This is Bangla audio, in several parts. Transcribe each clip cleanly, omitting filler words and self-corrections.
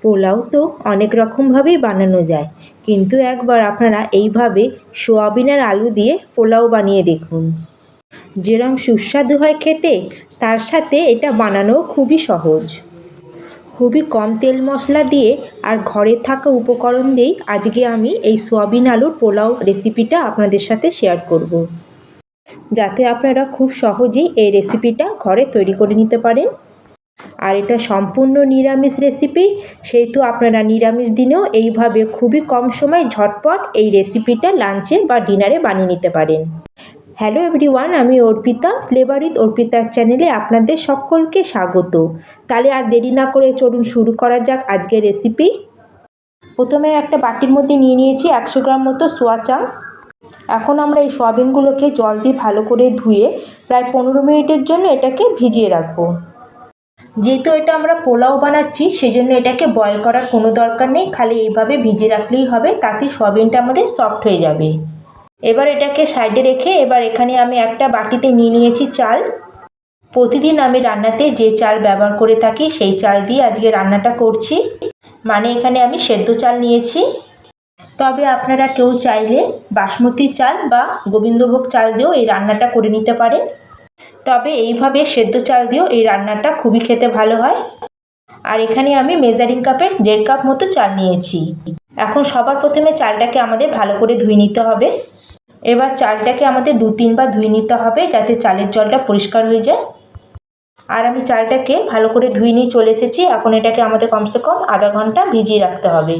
পোলাও তো অনেক রকমভাবেই বানানো যায়, কিন্তু একবার আপনারা এইভাবে সোয়াবিন আর আলু দিয়ে পোলাও বানিয়ে দেখুন। যেরকম সুস্বাদু হয় খেতে, তার সাথে এটা বানানো খুবই সহজ। খুবই কম তেল মশলা দিয়ে আর ঘরে থাকা উপকরণ দিয়েই আজকে আমি এই সোয়াবিন আলুর পোলাও রেসিপিটা আপনাদের সাথে শেয়ার করব, যাতে আপনারা খুব সহজেই এই রেসিপিটা ঘরে তৈরি করে নিতে পারেন। আর এটা সম্পূর্ণ নিরামিষ রেসিপি, সেহেতু আপনারা নিরামিষ দিনেও এইভাবে খুবই কম সময় ঝটপট এই রেসিপিটা লাঞ্চে বা ডিনারে বানিয়ে নিতে পারেন। হ্যালো এভরিওয়ান, আমি অর্পিতা, ফ্লেভার উইথ অর্পিতার চ্যানেলে আপনাদের সকলকে স্বাগত। তাহলে আর দেরি না করে চলুন শুরু করা যাক আজকের রেসিপি। প্রথমে একটা বাটির মধ্যে নিয়ে নিয়েছি 100 গ্রাম মতো সোয়া চাংস। এখন আমরা এই সয়াবিনগুলোকে জল দিয়ে ভালো করে ধুয়ে প্রায় 15 মিনিটের জন্য এটাকে ভিজিয়ে রাখবো। যেহেতু এটা আমরা পোলাও বানাচ্ছি, সেই জন্য এটাকে বয়েল করার কোনো দরকার নেই, খালি এইভাবে ভিজিয়ে রাখলেই হবে, তাতে সয়াবিনটা আমাদের সফট হয়ে যাবে। এবার এটাকে সাইডে রেখে এবার এখানে আমি একটা বাটিতে নিয়ে নিয়েছি চাল। প্রতিদিন আমি রান্নাতে যে চাল ব্যবহার করে থাকি সেই চাল দিয়ে আজকে রান্নাটা করছি, মানে এখানে আমি সেদ্ধ চাল নিয়েছি। তবে আপনারা কেউ চাইলে বাসমতি চাল বা গোবিন্দভোগ চাল দিয়েও এই রান্নাটা করে নিতে পারেন, তবে এইভাবে সেদ্ধ চাল দিয়েও এই রান্নাটা খুবই খেতে ভালো হয়। আর এখানে আমি মেজারিং কাপে 1.5 কাপ মতো চাল নিয়েছি। এখন সবার প্রথমে চালটাকে আমাদের ভালো করে ধুয়ে নিতে হবে। এবার চালটাকে আমাদের 2-3 বার ধুয়ে নিতে হবে, যাতে চালের জলটা পরিষ্কার হয়ে যায়। আর আমি চালটাকে ভালো করে ধুয়ে নিয়ে চলে এসেছি। এখন এটাকে আমাদের কমসে কম আধা ঘন্টা ভিজিয়ে রাখতে হবে।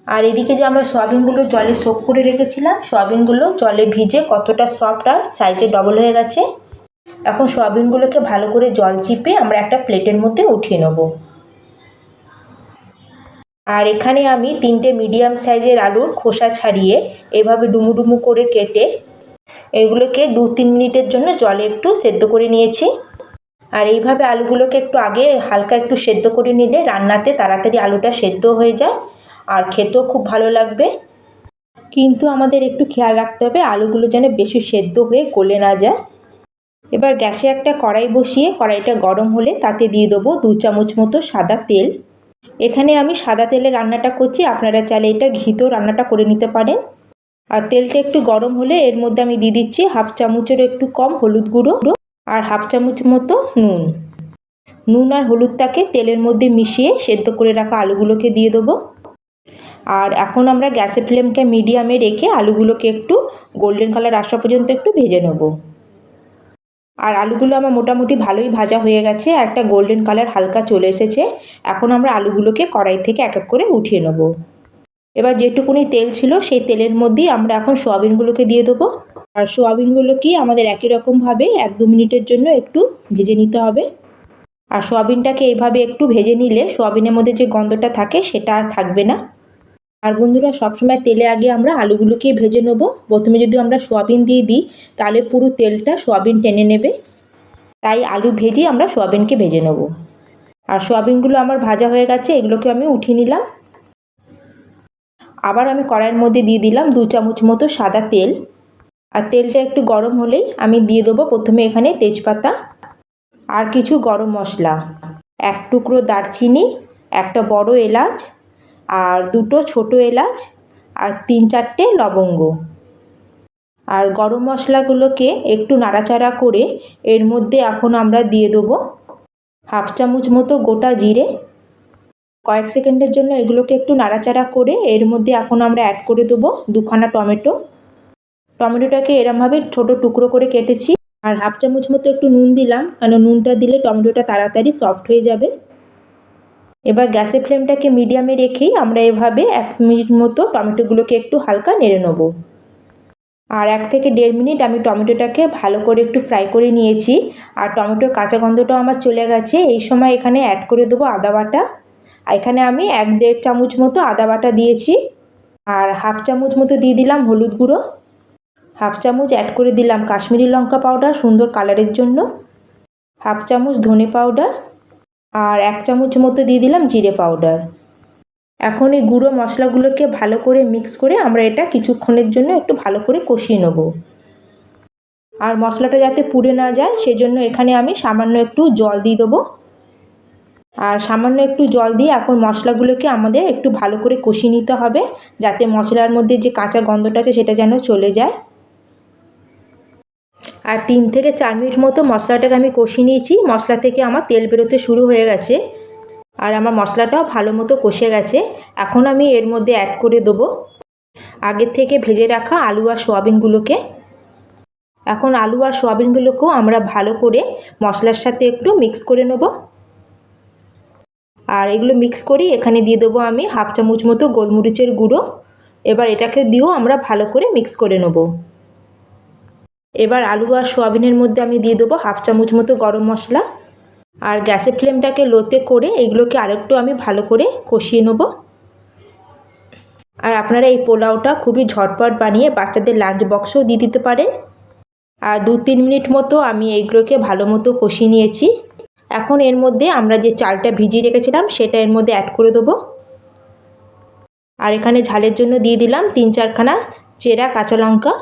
আর এদিকে যে আমরা সয়াবিনগুলো জলে সোক করে রেখেছিলাম, সয়াবিনগুলো জলে ভিজে কতটা সফট আর সাইজে ডবল হয়ে গেছে। এখন সয়াবিনগুলোকে ভালো করে জল চিপে আমরা একটা প্লেটের মধ্যে উঠিয়ে নেব। আর এখানে আমি 3টে মিডিয়াম সাইজের আলুর খোসা ছাড়িয়ে এভাবে ডুমু ডুমু করে কেটে এগুলোকে 2-3 মিনিটের জন্য জলে একটু সেদ্ধ করে নিয়েছি। আর এইভাবে আলুগুলোকে একটু আগে হালকা একটু সেদ্ধ করে নিলে রান্নাতে তাড়াতাড়ি আলুটা সেদ্ধ হয়ে যায় আর খেতেও খুব ভালো লাগবে। কিন্তু আমাদের একটু খেয়াল রাখতে হবে আলুগুলো যেন বেশি সেদ্ধ হয়ে গলে না যায়। এবার গ্যাসে একটা কড়াই বসিয়ে কড়াইটা গরম হলে তাতে দিয়ে দেবো 2 চামচ মতো সাদা তেল। এখানে আমি সাদা তেলে রান্নাটা করছি, আপনারা চাইলে এটা ঘিতেও রান্নাটা করে নিতে পারেন। আর তেলটা একটু গরম হলে এর মধ্যে আমি দিয়ে দিচ্ছি 1/2 চামচেরও একটু কম হলুদ গুঁড়ো আর 1/2 চামচ মতো নুন আর হলুদটাকে তেলের মধ্যে মিশিয়ে সেদ্ধ করে রাখা আলুগুলোকে দিয়ে দেবো। আর এখন আমরা গ্যাসের ফ্লেমকে মিডিয়ামে রেখে আলুগুলোকে একটু গোল্ডেন কালার আসা পর্যন্ত একটু ভেজে নেব। আর আলুগুলো আমার মোটামুটি ভালোই ভাজা হয়ে গেছে, আর একটা গোল্ডেন কালার হালকা চলে এসেছে। এখন আমরা আলুগুলোকে কড়াই থেকে এক এক করে উঠিয়ে নেব। এবার যেটুকুনি তেল ছিল সেই তেলের মধ্যেই আমরা এখন সোয়াবিনগুলোকে দিয়ে দেবো। আর সোয়াবিনগুলোকে আমাদের একই রকমভাবে 1-2 মিনিটের জন্য একটু ভেজে নিতে হবে। আর সোয়াবিনটাকে এইভাবে একটু ভেজে নিলে সোয়াবিনের মধ্যে যে গন্ধটা থাকে সেটা আর থাকবে না। আর বন্ধুরা, সবসময় তেলে আগে আমরা আলুগুলোকে ভেজে নেব। প্রথমে যদি আমরা সোয়াবিন দিয়ে দিই তাহলে পুরো তেলটা সোয়াবিন টেনে নেবে, তাই আলু ভেজে আমরা সোয়াবিনকে ভেজে নেব। আর সোয়াবিনগুলো আমার ভাজা হয়ে গেছে, এগুলোকে আমি উঠিয়ে নিলাম। আবার আমি কড়াইয়ের মধ্যে দিয়ে দিলাম 2 চামচ মতো সাদা তেল। আর তেলটা একটু গরম হলেই আমি দিয়ে দেবো প্রথমে এখানে তেজপাতা আর কিছু গরম মশলা, 1 টুকরো দারচিনি, একটা বড় এলাচ আর 2টো ছোটো এলাচ আর 3-4টে লবঙ্গ। আর গরম মশলাগুলোকে একটু নাড়াচাড়া করে এর মধ্যে এখন আমরা দিয়ে দেবো 1/2 চামচ মতো গোটা জিরে। কয়েক সেকেন্ডের জন্য এগুলোকে একটু নাড়াচাড়া করে এর মধ্যে এখন আমরা অ্যাড করে দেবো 2খানা টমেটো। টমেটোটাকে এরমভাবে ছোট টুকরো করে কেটেছি। আর 1/2 চামচ মতো একটু নুন দিলাম, কারণ নুনটা দিলে টমেটোটা তাড়াতাড়ি সফট হয়ে যাবে। এবার গ্যাসের ফ্লেমটাকে মিডিয়ামে রেখেই আমরা এভাবে 1 মিনিট মতো টমেটোগুলোকে একটু হালকা নেড়ে নেব। আর 1 থেকে 1.5 মিনিট আমি টমেটোটাকে ভালো করে একটু ফ্রাই করে নিয়েছি। আর টমেটোর কাঁচা গন্ধটাও আমার চলে গেছে। এই সময় এখানে অ্যাড করে দেবো আদা বাটা। এখানে আমি 1-1.5 চামচ মতো আদা বাটা দিয়েছি। আর 1/2 চামচ মতো দিয়ে দিলাম হলুদ গুঁড়ো। 1/2 চামচ অ্যাড করে দিলাম কাশ্মীরি লঙ্কা পাউডার সুন্দর কালারের জন্য। 1/2 চামচ ধনে পাউডার আর 1 চামচ মতো দিয়ে দিলাম জিরে পাউডার। এখন এই গুঁড়ো মশলাগুলোকে ভালো করে মিক্স করে আমরা এটা কিছুক্ষণের জন্য একটু ভালো করে কষিয়ে নেব। আর মশলাটা যাতে পুড়ে না যায় সেজন্য এখানে আমি সামান্য একটু জল দিয়ে দেবো। আর সামান্য একটু জল দিয়ে এখন মশলাগুলোকে আমাদের একটু ভালো করে কষিয়ে নিতে হবে, যাতে মশলার মধ্যে যে কাঁচা গন্ধটা আছে সেটা যেন চলে যায়। আর 3 থেকে 4 মিনিট মতো মশলাটাকে আমি কষিয়ে নিয়েছি। মশলা থেকে আমার তেল বেরোতে শুরু হয়ে গেছে আর আমার মশলাটাও ভালো মতো কষে গেছে। এখন আমি এর মধ্যে অ্যাড করে দেবো আগের থেকে ভেজে রাখা আলু আর সোয়াবিনগুলোকে। এখন আলু আর সোয়াবিনগুলোকেও আমরা ভালো করে মশলার সাথে একটু মিক্স করে নেব। আর এগুলো মিক্স করি এখানে দিয়ে দেবো আমি হাফ চামচ মতো গোলমরিচের গুঁড়ো। এবার এটাকে দিয়েও আমরা ভালো করে মিক্স করে নেব। এবার আলু আর সোয়াবিনের মধ্যে আমি দিয়ে দেবো হাফ চামচ মতো গরম মশলা। আর গ্যাসের ফ্লেমটাকে লোতে করে এগুলোকে আরেকটু আমি ভালো করে কষিয়ে নেব। আর আপনারা এই পোলাওটা খুবই ঝটপট বানিয়ে বাচ্চাদের লাঞ্চ বক্সেও দিয়ে দিতে পারেন। আর 2-3 মিনিট মতো আমি এইগুলোকে ভালো মতো কষিয়ে নিয়েছি। এখন এর মধ্যে আমরা যে চালটা ভিজিয়ে রেখেছিলাম সেটা এর মধ্যে অ্যাড করে দেবো। আর এখানে ঝালের জন্য দিয়ে দিলাম 3-4খানা চেরা কাঁচা লঙ্কা।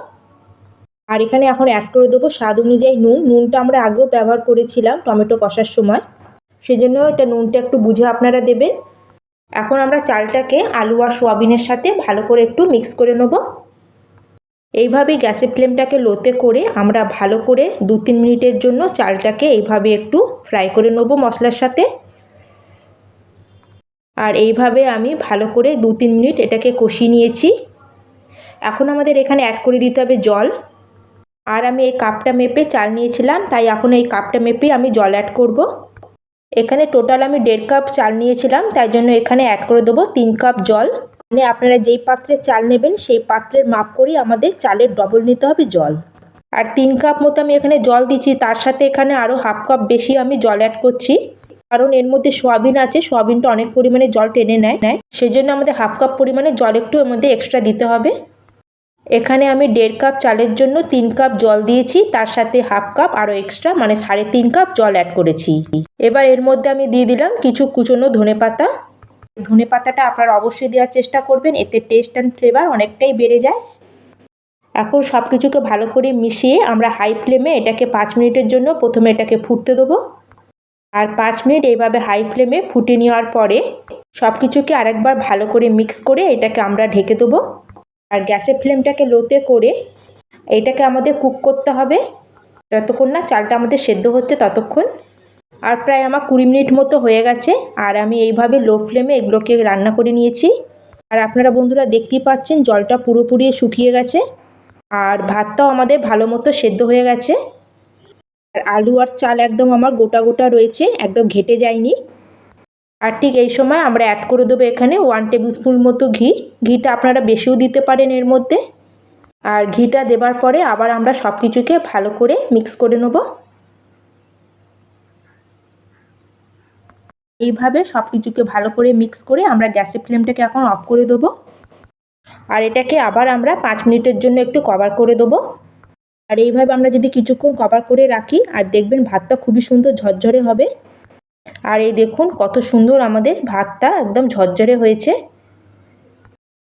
আর এখানে এখন অ্যাড করে দেবো স্বাদ অনুযায়ী নুন। নুনটা আমরা আগেও ব্যবহার করেছিলাম টমেটো কষার সময়, সেজন্য এটা নুনটা একটু বুঝে আপনারা দেবেন। এখন আমরা চালটাকে আলু আর সোয়াবিনের সাথে ভালো করে একটু মিক্স করে নেব। এইভাবেই গ্যাসের ফ্লেমটাকে লোতে করে আমরা ভালো করে 2-3 মিনিটের জন্য চালটাকে এইভাবে একটু ফ্রাই করে নেব মশলার সাথে। আর এইভাবে আমি ভালো করে 2-3 মিনিট এটাকে কষিয়ে নিয়েছি। এখন আমাদের এখানে অ্যাড করে দিতে হবে জল। আর আমি এই কাপটা মেপে চাল নিয়েছিলাম, তাই এখন এই কাপটা মেপে আমি জল অ্যাড করব। এখানে টোটাল আমি 1.5 কাপ চাল নিয়েছিলাম, তাই জন্য এখানে অ্যাড করে দেবো 3 কাপ জল। মানে আপনারা যেই পাত্রে চাল নেবেন সেই পাত্রের মাপ করেই আমাদের চালের ডবল নিতে হবে জল। আর 3 কাপ মতো আমি এখানে জল দিচ্ছি, তার সাথে এখানে আরও হাফ কাপ বেশি আমি জল অ্যাড করছি, কারণ এর মধ্যে সোয়াবিন আছে, সোয়াবিনটা অনেক পরিমাণে জল টেনে নেয়, সেজন্য আমাদের হাফ কাপ পরিমাণে জল একটু এর মধ্যে এক্সট্রা দিতে হবে। এখানে আমি 1.5 কাপ চালের জন্য 3 কাপ জল দিয়েছি, তার সাথে হাফ কাপ আরও এক্সট্রা মানে 3.5 কাপ জল অ্যাড করেছি। এবার এর মধ্যে আমি দিয়ে দিলাম কিছু কুচনো ধনেপাতা। ধনেপাতাটা আপনারা অবশ্যই দেওয়ার চেষ্টা করবেন, এতে টেস্ট অ্যান্ড ফ্লেভার অনেকটাই বেড়ে যায়। এখন সব কিছুকে ভালো করে মিশিয়ে আমরা হাই ফ্লেমে এটাকে 5 মিনিটের জন্য প্রথমে এটাকে ফুটতে দেবো। আর 5 মিনিট এইভাবে হাই ফ্লেমে ফুটে নেওয়ার পরে সব কিছুকে আরেকবার ভালো করে মিক্স করে এটাকে আমরা ঢেকে দেবো। আর গ্যাসের ফ্লেমটাকে লোতে করে এটাকে আমাদের কুক করতে হবে যতক্ষণ না চালটা আমাদের সেদ্ধ হচ্ছে ততক্ষণ। আর প্রায় আমার 20 মিনিট মতো হয়ে গেছে আর আমি এইভাবে লো ফ্লেমে এগুলোকে রান্না করে নিয়েছি। আর আপনারা বন্ধুরা দেখতেই পাচ্ছেন জলটা পুরোপুরি শুকিয়ে গেছে আর ভাতটাও আমাদের ভালো মতো সেদ্ধ হয়ে গেছে। আর আলু আর চাল একদম আমার গোটা গোটা রয়েছে, একদম ঘেটে যায়নি। আর ঠিক এই সময় আমরা অ্যাড করে দেবো এখানে 1 টেবিল স্পুন মতো ঘি। ঘিটা আপনারা বেশিও দিতে পারেন এর মধ্যে। আর ঘিটা দেবার পরে আবার আমরা সব কিছুকে ভালো করে মিক্স করে নেব। এইভাবে সব কিছুকে ভালো করে মিক্স করে আমরা গ্যাসের ফ্লেমটাকে এখন অফ করে দেবো। আর এটাকে আবার আমরা 5 মিনিটের জন্য একটু কভার করে দেবো। আর এইভাবে আমরা যদি কিছুক্ষণ কভার করে রাখি আর দেখবেন ভাতটা খুবই সুন্দর ঝরঝরে হবে। আর এই দেখুন কত সুন্দর আমাদের ভাতটা একদম ঝরঝরে হয়েছে।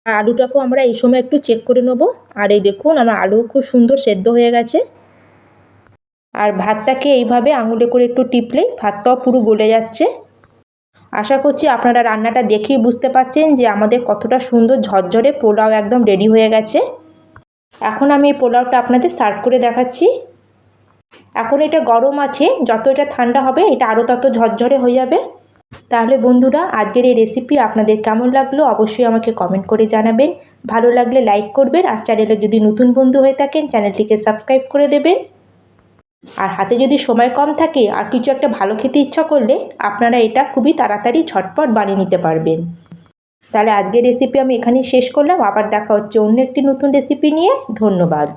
আর আলুটাকেও আমরা এই সময় একটু চেক করে নেব। আর এই দেখুন আমার আলু খুব সুন্দর সেদ্ধ হয়ে গেছে। আর ভাতটাকে এইভাবে আঙুলে করে একটু টিপলেই ভাতটাও পুরো গলে যাচ্ছে। আশা করছি আপনারা রান্নাটা দেখেই বুঝতে পারছেন যে আমাদের কতটা সুন্দর ঝরঝরে পোলাও একদম রেডি হয়ে গেছে। এখন আমি এই পোলাওটা আপনাদের সার্ভ করে দেখাচ্ছি। এখন এটা গরম আছে, যত এটা ঠান্ডা হবে এটা আরও তত ঝরঝরে হয়ে যাবে। তাহলে বন্ধুরা আজকের এই রেসিপি আপনাদের কেমন লাগলো অবশ্যই আমাকে কমেন্ট করে জানাবেন। ভালো লাগলে লাইক করবেন আর চ্যানেলে যদি নতুন বন্ধু হয়ে থাকেন চ্যানেলটিকে সাবস্ক্রাইব করে দেবেন। আর হাতে যদি সময় কম থাকে আর কিছু একটা ভালো খেতে ইচ্ছা করলে আপনারা এটা খুবই তাড়াতাড়ি ঝটপট বানিয়ে নিতে পারবেন। তাহলে আজকের রেসিপি আমি এখানেই শেষ করলাম, আবার দেখা হচ্ছে অন্য একটি নতুন রেসিপি নিয়ে। ধন্যবাদ।